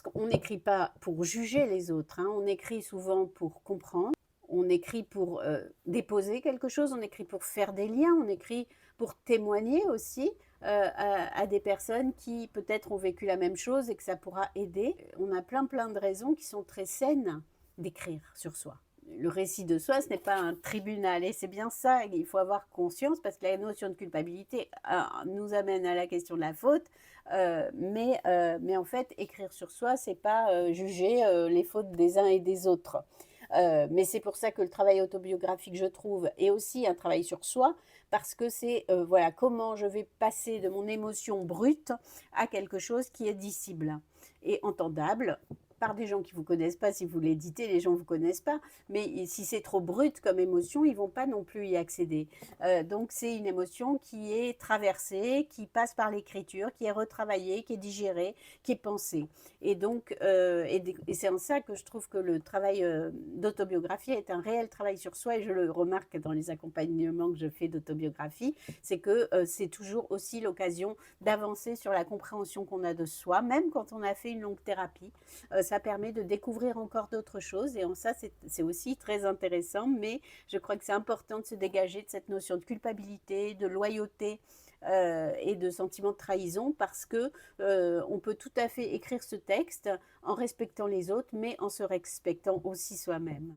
Parce qu'on n'écrit pas pour juger les autres, hein, on écrit souvent pour comprendre, on écrit pour déposer quelque chose, on écrit pour faire des liens, on écrit pour témoigner aussi à des personnes qui peut-être ont vécu la même chose et que ça pourra aider. On a plein de raisons qui sont très saines d'écrire sur soi. Le récit de soi, ce n'est pas un tribunal. Et c'est bien ça, il faut avoir conscience, parce que la notion de culpabilité nous amène à la question de la faute. Mais en fait, écrire sur soi, c'est pas juger les fautes des uns et des autres. Mais c'est pour ça que le travail autobiographique, je trouve, est aussi un travail sur soi, parce que c'est voilà, comment je vais passer de mon émotion brute à quelque chose qui est dissible et entendable par des gens qui ne vous connaissent pas. Si vous l'éditez, les gens ne vous connaissent pas, mais si c'est trop brut comme émotion, ils ne vont pas non plus y accéder. Donc c'est une émotion qui est traversée, qui passe par l'écriture, qui est retravaillée, qui est digérée, qui est pensée. Et donc, et c'est en ça que je trouve que le travail d'autobiographie est un réel travail sur soi, et je le remarque dans les accompagnements que je fais d'autobiographie, c'est que c'est toujours aussi l'occasion d'avancer sur la compréhension qu'on a de soi, même quand on a fait une longue thérapie. Ça permet de découvrir encore d'autres choses, et en ça, c'est aussi très intéressant, mais je crois que c'est important de se dégager de cette notion de culpabilité, de loyauté, et de sentiment de trahison, parce que on peut tout à fait écrire ce texte en respectant les autres, mais en se respectant aussi soi-même.